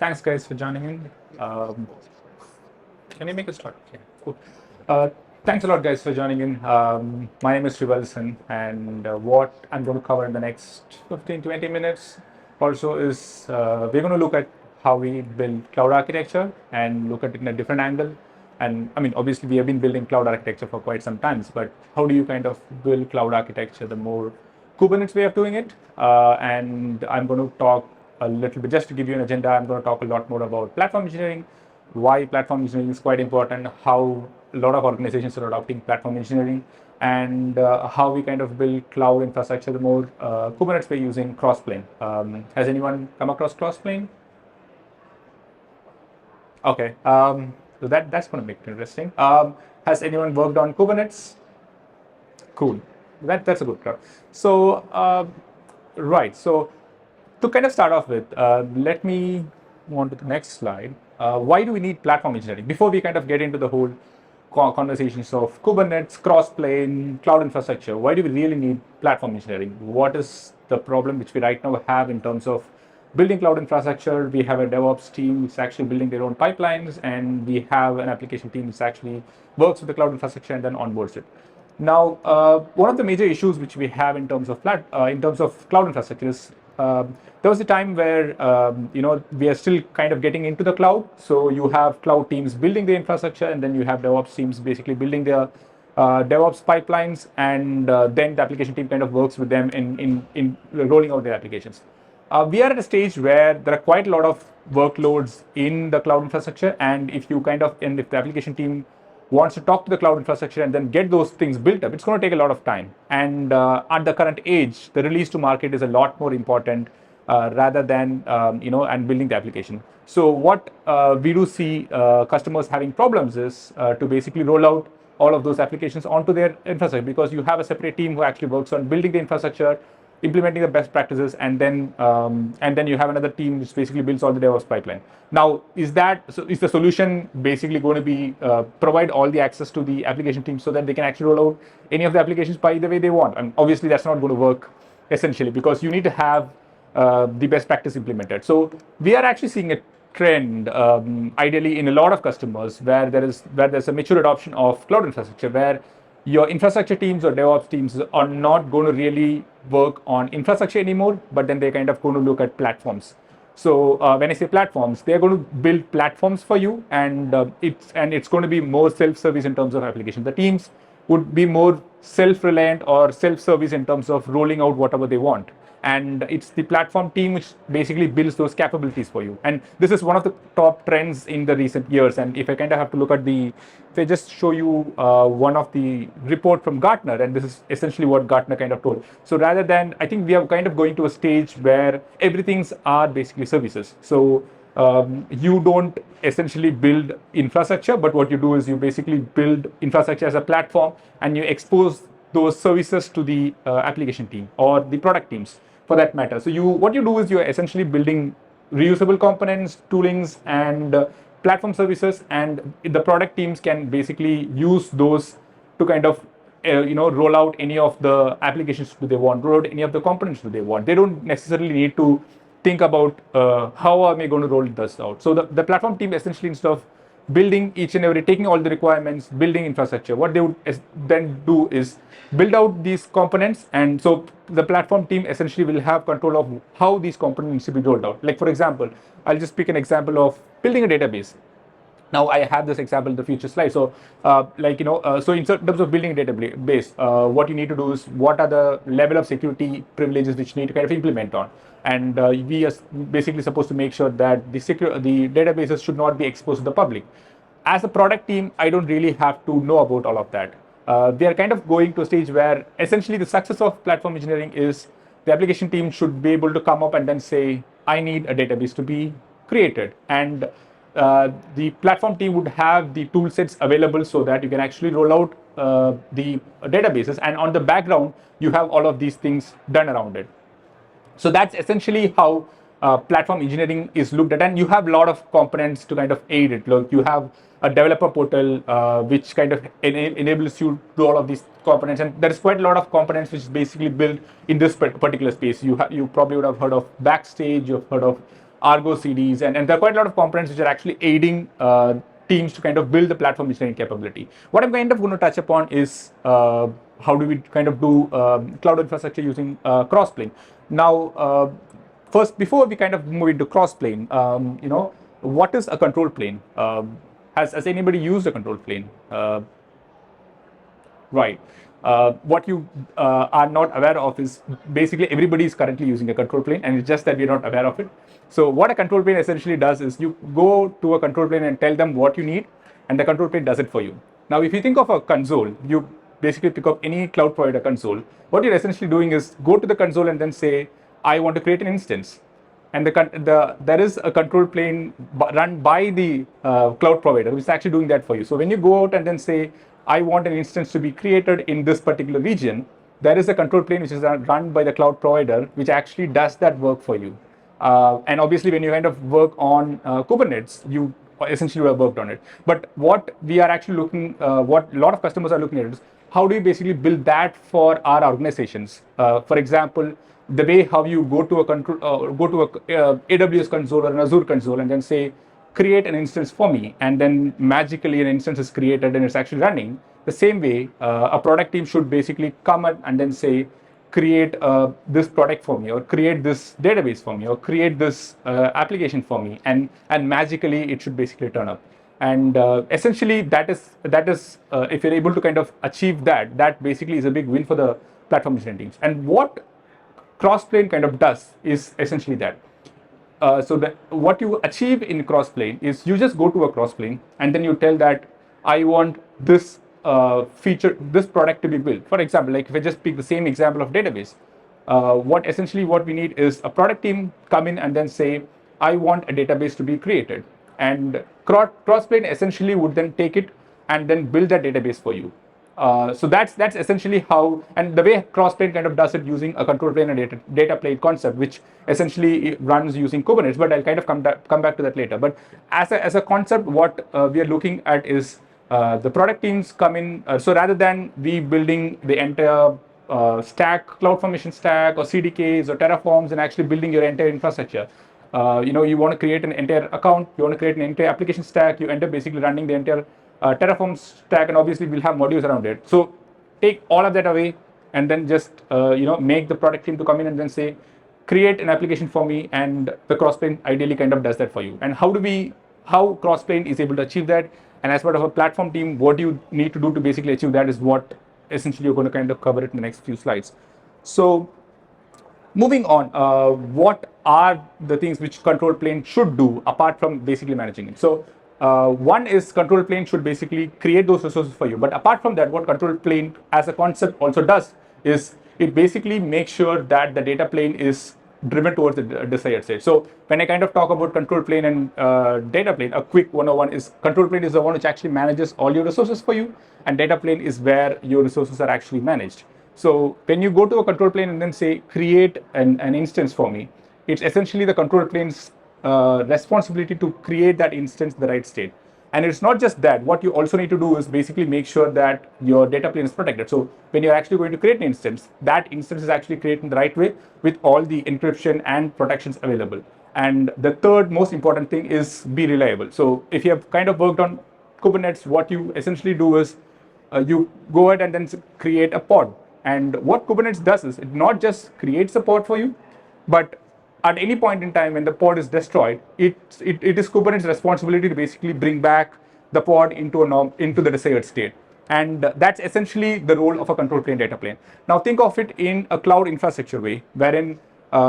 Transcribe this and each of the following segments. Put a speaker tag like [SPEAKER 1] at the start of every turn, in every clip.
[SPEAKER 1] Thanks, guys, for joining in. Can you make a start? Yeah, cool. Uh, Thanks a lot, guys, for joining in. My name is Srivalsan, and what I'm going to cover in the next 15-20 minutes or so is we're going to look at how we build cloud architecture and look at it in a different angle. And I mean, obviously, we have been building cloud architecture for quite some time, but how do you kind of build cloud architecture the more Kubernetes way of doing it? And I'm going to talk a little bit, just to give you an agenda, I'm going to talk a lot more about platform engineering, why platform engineering is quite important, how a lot of organizations are adopting platform engineering, and how we kind of build cloud infrastructure the more Kubernetes way using Crossplane. Has anyone come across Crossplane? Okay, so that's going to make it interesting. Has anyone worked on Kubernetes? Cool. That's a good crowd. So, right. So, to kind of start off with, let me move on to the next slide. Why do we need platform engineering? Before we kind of get into the whole conversations of Kubernetes, cross-plane, cloud infrastructure, why do we really need platform engineering? What is the problem which we right now have in terms of building cloud infrastructure? We have a DevOps team which is actually building their own pipelines, and we have an application team which actually works with the cloud infrastructure and then onboards it. Now, one of the major issues which we have in terms of cloud infrastructure is there was a time where we are still kind of getting into the cloud. So you have cloud teams building the infrastructure, and then you have DevOps teams basically building their DevOps pipelines, and then the application team kind of works with them in rolling out their applications. We are at a stage where there are quite a lot of workloads in the cloud infrastructure, and if the application team wants to talk to the cloud infrastructure and then get those things built up, it's going to take a lot of time. And at the current age, the release to market is a lot more important rather than and building the application. So what we do see customers having problems is to basically roll out all of those applications onto their infrastructure, because you have a separate team who actually works on building the infrastructure, implementing the best practices, and then you have another team which basically builds all the DevOps pipeline. Now, is the solution basically going to be provide all the access to the application team so that they can actually roll out any of the applications by the way they want? And obviously, that's not going to work essentially, because you need to have the best practice implemented. So we are actually seeing a trend, ideally in a lot of customers, where there's a mature adoption of cloud infrastructure, where your infrastructure teams or DevOps teams are not going to really work on infrastructure anymore, but then they're kind of going to look at platforms. So when I say platforms, they're going to build platforms for you, and it's going to be more self-service in terms of application. The teams would be more self-reliant or self-service in terms of rolling out whatever they want. And it's the platform team which basically builds those capabilities for you. And this is one of the top trends in the recent years. And if I kind of have to look at if I just show you one of the report from Gartner, and this is essentially what Gartner kind of told. So rather than, I think we are kind of going to a stage where everything's are basically services. So you don't essentially build infrastructure, but what you do is you basically build infrastructure as a platform, and you expose those services to the application team or the product teams, for that matter. So what you do is you're essentially building reusable components, toolings, and platform services, and the product teams can basically use those to kind of roll out any of the applications do they want, roll out any of the components do they want. They don't necessarily need to think about how am I going to roll this out. So the platform team essentially, instead of building taking all the requirements, building infrastructure, what they would then do is build out these components. And so the platform team essentially will have control of how these components need to be rolled out. Like, for example, I'll just pick an example of building a database. Now I have this example in the future slide. So so in terms of building a database, what you need to do is what are the level of security privileges which you need to kind of implement on. And we are basically supposed to make sure that the databases should not be exposed to the public. As a product team, I don't really have to know about all of that. They are kind of going to a stage where essentially the success of platform engineering is the application team should be able to come up and then say, I need a database to be created. And the platform team would have the tool sets available so that you can actually roll out the databases, and on the background you have all of these things done around it. So that's essentially how platform engineering is looked at, and you have a lot of components to kind of aid it. Look, you have a developer portal which kind of enables you to do all of these components, and there is quite a lot of components which is basically built in this particular space. You probably would have heard of Backstage, you've heard of Argo CDs, and there are quite a lot of components which are actually aiding teams to kind of build the platform engineering capability. What I'm kind of going to touch upon is how do we kind of do cloud infrastructure using Crossplane. Now, first, before we kind of move into Crossplane, what is a control plane? Has anybody used a control plane? Right. What you are not aware of is basically everybody is currently using a control plane, and it's just that we're not aware of it. So what a control plane essentially does is you go to a control plane and tell them what you need, and the control plane does it for you. Now, if you think of a console, you basically pick up any cloud provider console. What you're essentially doing is go to the console and then say, I want to create an instance. And there is a control plane run by the cloud provider, which is actually doing that for you. So when you go out and then say, I want an instance to be created in this particular region, there is a control plane which is run by the cloud provider, which actually does that work for you. And obviously, when you kind of work on Kubernetes, you essentially have worked on it. But what we are actually looking, what a lot of customers are looking at is how do we basically build that for our organizations? For example, the way how you go to a control, go to a AWS console or an Azure console and then say, create an instance for me, and then magically an instance is created and it's actually running. The same way, a product team should basically come and then say, create this product for me, or create this database for me, or create this application for me, and magically it should basically turn up. And essentially, that is if you're able to kind of achieve that, that basically is a big win for the platform engineering teams. And what Crossplane kind of does is essentially that. What you achieve in Crossplane is you just go to a Crossplane and then you tell that I want this feature, this product to be built. For example, like if I just pick the same example of database, what we need is a product team come in and then say, I want a database to be created. And Crossplane essentially would then take it and then build that database for you. So that's essentially how, and the way Crossplane kind of does it using a control plane and data plane concept, which essentially runs using Kubernetes, but I'll kind of come back to that later. But as a concept, what we are looking at is the product teams come in, so rather than we building the entire stack, CloudFormation stack or CDKs or Terraforms and actually building your entire infrastructure, you want to create an entire account, you want to create an entire application stack, you end up basically running the entire Terraform stack, and obviously we'll have modules around it. So take all of that away and then just make the product team to come in and then say, create an application for me, and the Crossplane ideally kind of does that for you. And how Crossplane is able to achieve that, and as part of a platform team, what you need to do to basically achieve that is what essentially you're going to kind of cover it in the next few slides. So moving on, what are the things which control plane should do apart from basically managing it? So one is control plane should basically create those resources for you. But apart from that, what control plane as a concept also does is it basically makes sure that the data plane is driven towards the desired state. So when I kind of talk about control plane and data plane, a quick 101 is control plane is the one which actually manages all your resources for you, and data plane is where your resources are actually managed. So when you go to a control plane and then say, create an instance for me, it's essentially the control plane's responsibility to create that instance in the right state. And it's not just that. What you also need to do is basically make sure that your data plane is protected. So when you're actually going to create an instance, that instance is actually created in the right way with all the encryption and protections available. And the third most important thing is be reliable. So if you have kind of worked on Kubernetes, what you essentially do is you go ahead and then create a pod. And what Kubernetes does is it not just creates a pod for you, but at any point in time when the pod is destroyed, it is Kubernetes' responsibility to basically bring back the pod into the desired state. And that's essentially the role of a control plane data plane. Now think of it in a cloud infrastructure way, wherein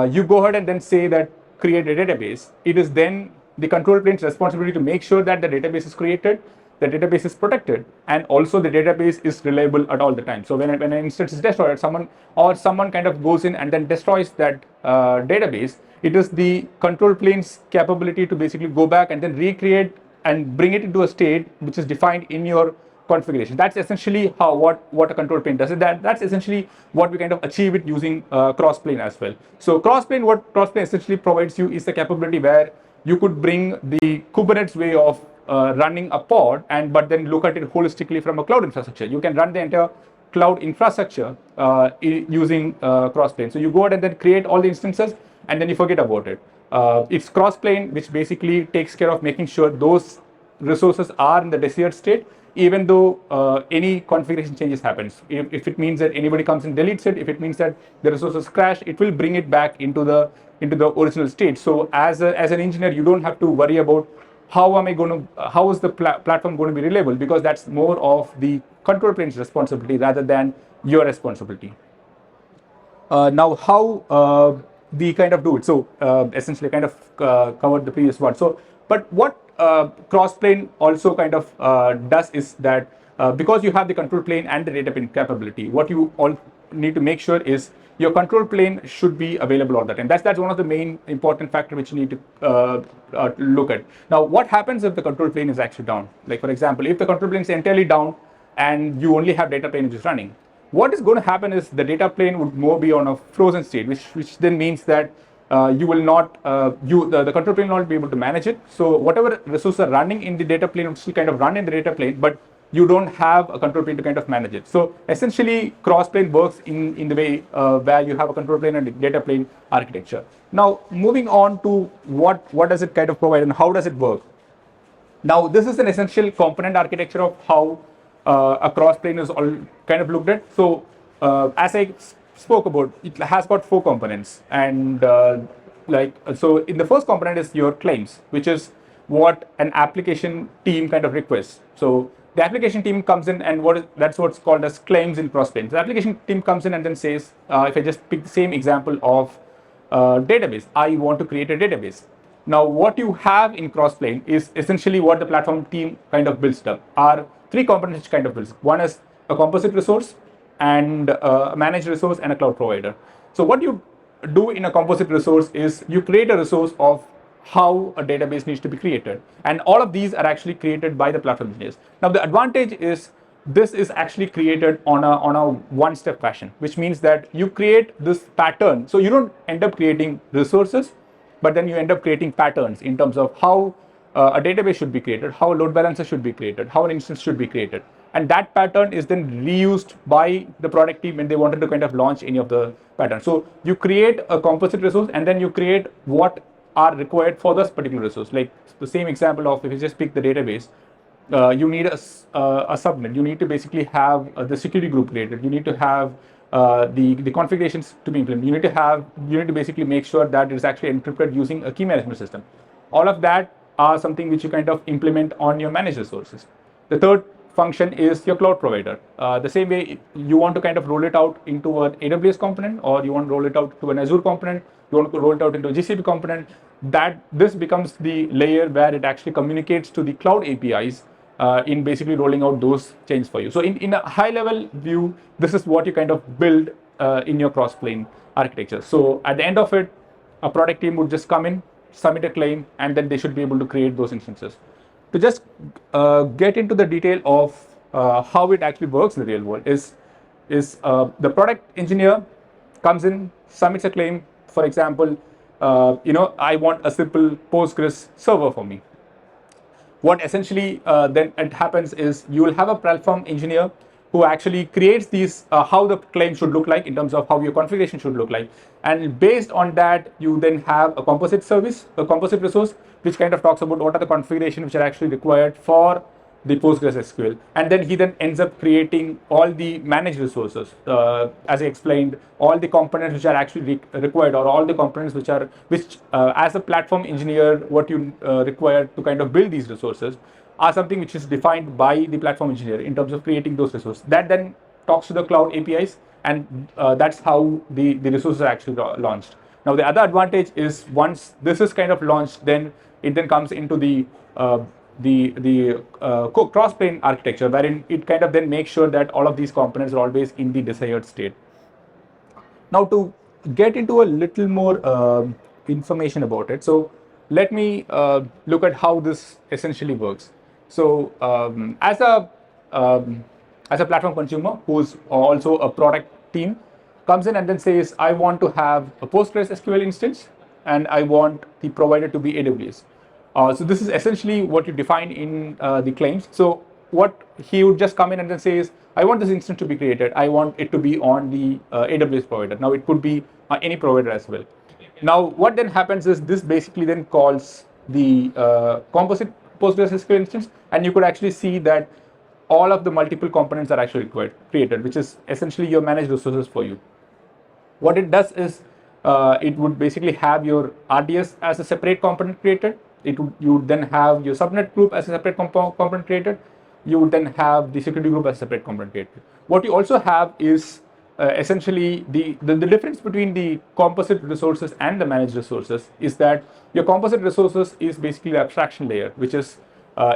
[SPEAKER 1] you go ahead and then say that create a database. It is then the control plane's responsibility to make sure that the database is created, the database is protected, and also the database is reliable at all the time. So when an instance is destroyed, someone kind of goes in and then destroys that database, it is the control plane's capability to basically go back and then recreate and bring it into a state which is defined in your configuration. That's essentially what a control plane does. That's essentially what we kind of achieve it using Crossplane as well. So Crossplane, what Crossplane essentially provides you is the capability where you could bring the Kubernetes way of running a pod, but then look at it holistically from a cloud infrastructure. You can run the entire cloud infrastructure using Crossplane. So you go ahead and then create all the instances, and then you forget about it. It's Crossplane, which basically takes care of making sure those resources are in the desired state, even though any configuration changes happens. If it means that anybody comes and deletes it, if it means that the resources crash, it will bring it back into the original state. So as an engineer, you don't have to worry about how is the platform going to be reliable, because that's more of the control plane's responsibility rather than your responsibility. Now, how we kind of do it. So essentially, kind of covered the previous one. So, but what Crossplane also kind of does is that because you have the control plane and the data plane capability, what you all need to make sure is your control plane should be available all the time. That's one of the main important factor which you need to look at. Now, what happens if the control plane is actually down? Like, for example, if the control plane is entirely down and you only have data plane which is running, what is going to happen is the data plane would more be on a frozen state, which then means that you will not, the control plane will not be able to manage it. So whatever resources are running in the data plane will still kind of run in the data plane, but you don't have a control plane to kind of manage it. So essentially, Crossplane works in the way where you have a control plane and a data plane architecture. Now, moving on to what does it kind of provide and how does it work? Now, this is an essential component architecture of how a Crossplane is all kind of looked at. So, as I spoke about, it has got 4 components, and so in the first component is your claims, which is what an application team kind of requests. So the application team comes in, and that's what's called as claims in Crossplane. The application team comes in and then says, if I just pick the same example of database, I want to create a database. Now, what you have in Crossplane is essentially what the platform team kind of builds up. Are 3 components which kind of builds. One is a composite resource, and a managed resource, and a cloud provider. So what you do in a composite resource is you create a resource of how a database needs to be created, and all of these are actually created by the platform engineers. Now, the advantage is this is actually created on a one-step fashion, which means that you create this pattern. So you don't end up creating resources, but then you end up creating patterns in terms of how a database should be created, how a load balancer should be created, how an instance should be created. And that pattern is then reused by the product team when they wanted to kind of launch any of the patterns. So you create a composite resource, and then you create what are required for this particular resource. Like the same example of, if you just pick the database, you need a subnet. You need to basically have the security group created. You need to have the configurations to be implemented. You need to basically make sure that it is actually encrypted using a key management system. All of that are something which you kind of implement on your managed resources. The third function is your cloud provider. The same way, you want to kind of roll it out into an AWS component, or you want to roll it out to an Azure component, you want to roll it out into a GCP component, that this becomes the layer where it actually communicates to the cloud APIs in basically rolling out those changes for you. So in a high level view, this is what you kind of build in your Crossplane architecture. So at the end of it, a product team would just come in, submit a claim, and then they should be able to create those instances. To just get into the detail of how it actually works in the real world is the product engineer comes in, submits a claim. For example, I want a simple Postgres server for me. What essentially then it happens is you will have a platform engineer who actually creates these, how the claim should look like in terms of how your configuration should look like. And based on that, you then have a composite resource, which kind of talks about what are the configurations which are actually required for the Postgres SQL. And then he then ends up creating all the managed resources. As I explained, all the components which are actually required, or all the components which as a platform engineer, what you require to kind of build these resources are something which is defined by the platform engineer in terms of creating those resources. That then talks to the cloud APIs, and that's how the resources are actually launched. Now, the other advantage is once this is kind of launched, then it then comes into the Crossplane architecture, wherein it kind of then makes sure that all of these components are always in the desired state. Now, to get into a little more information about it, so let me look at how this essentially works. So as a platform consumer who's also a product team comes in and then says, I want to have a Postgres SQL instance, and I want the provider to be AWS. So this is essentially what you define in the claims. So what he would just come in and then says, I want this instance to be created. I want it to be on the AWS provider. Now it could be any provider as well. Now, what then happens is this basically then calls the composite PostgreSQL instance, and you could actually see that all of the multiple components are actually created, which is essentially your managed resources for you. What it does is it would basically have your RDS as a separate component created. You would then have your subnet group as a separate component created. You would then have the security group as a separate component created. What you also have is essentially the difference between the composite resources and the managed resources is that your composite resources is basically the abstraction layer, which is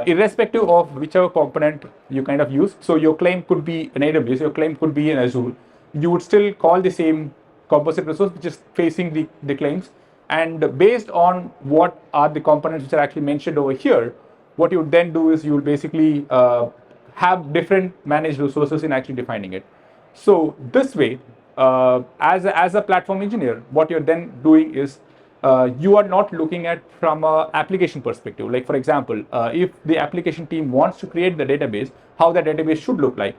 [SPEAKER 1] irrespective of whichever component you kind of use. So your claim could be an AWS, your claim could be an Azure. You would still call the same composite resource which is facing the claims, and based on what are the components which are actually mentioned over here, what you would then do is you will basically have different managed resources in actually defining it. So this way, as a platform engineer, what you're then doing is you are not looking at from an application perspective. Like for example, if the application team wants to create the database, how the database should look like,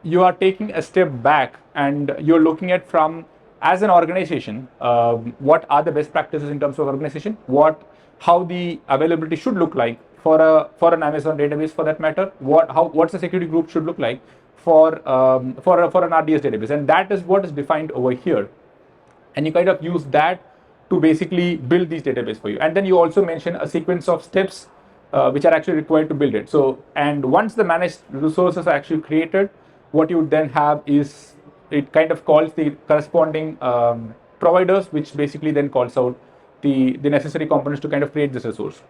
[SPEAKER 1] you are taking a step back and you're looking at from as an organization, what are the best practices in terms of organization, how the availability should look like for an Amazon database for that matter, what's the security group should look like for an RDS database, and that is what is defined over here, and you kind of use that to basically build these database for you. And then you also mention a sequence of steps which are actually required to build it. So, and once the managed resources are actually created, what you would then have is it kind of calls the corresponding providers, which basically then calls out the necessary components to kind of create this resource.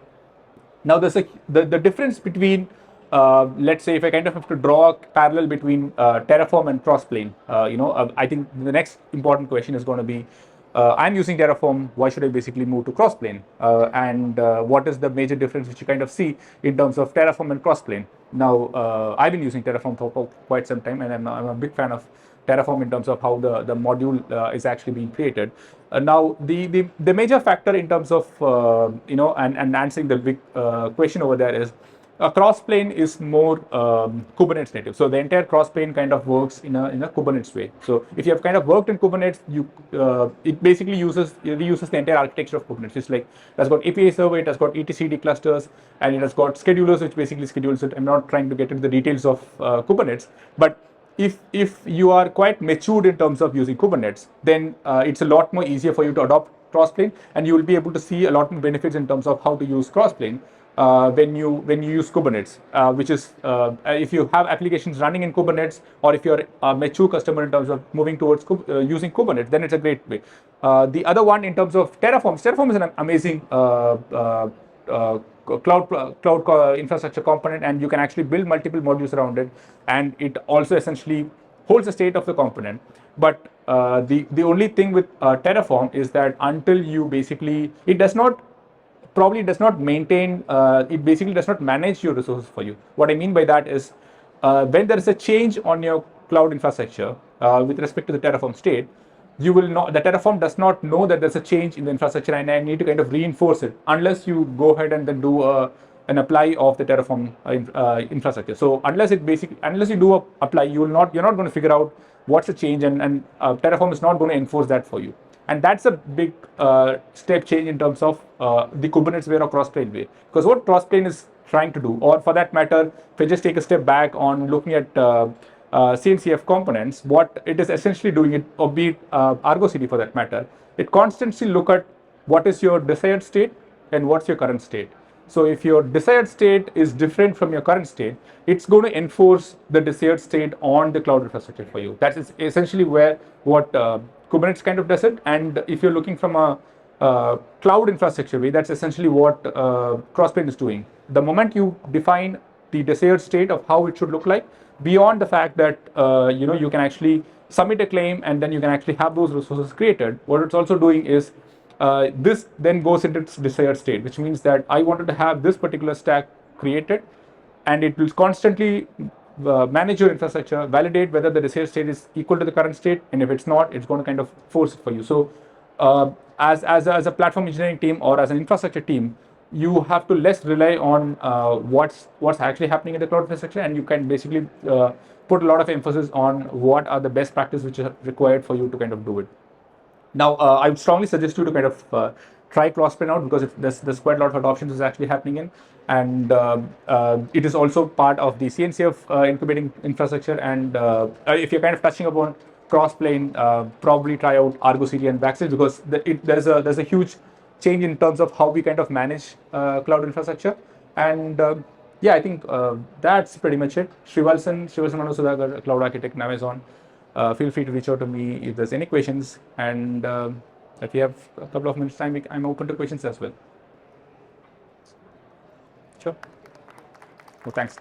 [SPEAKER 1] Now, there's the difference between, let's say, if I kind of have to draw a parallel between Terraform and Crossplane, I think the next important question is going to be, I'm using Terraform, why should I basically move to Crossplane? And what is the major difference which you kind of see in terms of Terraform and Crossplane? Now, I've been using Terraform for quite some time, and I'm a big fan of Terraform in terms of how the module is actually being created. Now, the major factor in terms of, and answering the big question over there is, Crossplane is more Kubernetes native. So the entire Crossplane kind of works in a Kubernetes way. So if you have kind of worked in Kubernetes, it basically reuses the entire architecture of Kubernetes. It's like it has got API server, it has got etcd clusters, and it has got schedulers which basically schedules it. I'm not trying to get into the details of Kubernetes, but if you are quite matured in terms of using Kubernetes, then it's a lot more easier for you to adopt Crossplane, and you will be able to see a lot more benefits in terms of how to use Crossplane when you use Kubernetes, which is if you have applications running in Kubernetes, or if you're a mature customer in terms of moving towards using Kubernetes, then it's a great way. The other one in terms of Terraform is an amazing cloud infrastructure component, and you can actually build multiple modules around it, and it also essentially holds the state of the component. But the only thing with Terraform is that until you basically, it does not maintain, it basically does not manage your resources for you. What I mean by that is when there is a change on your cloud infrastructure with respect to the Terraform state, the Terraform does not know that there's a change in the infrastructure, and I need to kind of reinforce it unless you go ahead and then do an apply of the Terraform infrastructure. So unless you do a apply, you're not going to figure out what's the change, and Terraform is not going to enforce that for you. And that's a big step change in terms of the Kubernetes way or Crossplane way. Because what Crossplane is trying to do, or for that matter, if I just take a step back on looking at CNCF components, what it is essentially doing, or be it Argo CD for that matter, it constantly look at what is your desired state and what's your current state. So if your desired state is different from your current state, it's going to enforce the desired state on the cloud infrastructure for you. That is essentially what Kubernetes kind of does it. And if you're looking from a cloud infrastructure way, that's essentially what Crossplane is doing. The moment you define the desired state of how it should look like, beyond the fact that you can actually submit a claim and then you can actually have those resources created, what it's also doing is this then goes into its desired state, which means that I wanted to have this particular stack created, and it will constantly manage your infrastructure, validate whether the desired state is equal to the current state, and if it's not, it's going to kind of force it for you. So as a platform engineering team or as an infrastructure team, you have to less rely on what's actually happening in the cloud infrastructure, and you can basically put a lot of emphasis on what are the best practices which are required for you to kind of do it. Now, I would strongly suggest you to kind of try Crossplane out, because there's quite a lot of adoption is actually happening in, and it is also part of the CNCF incubating infrastructure. And if you're kind of touching upon Crossplane, probably try out Argo CD and Backstage, because there's a huge change in terms of how we kind of manage cloud infrastructure. And yeah, I think that's pretty much it. Srivalsan Mannoor, cloud architect in Amazon. Feel free to reach out to me if there's any questions, and if you have a couple of minutes time, I'm open to questions as well. Sure. Well, thanks.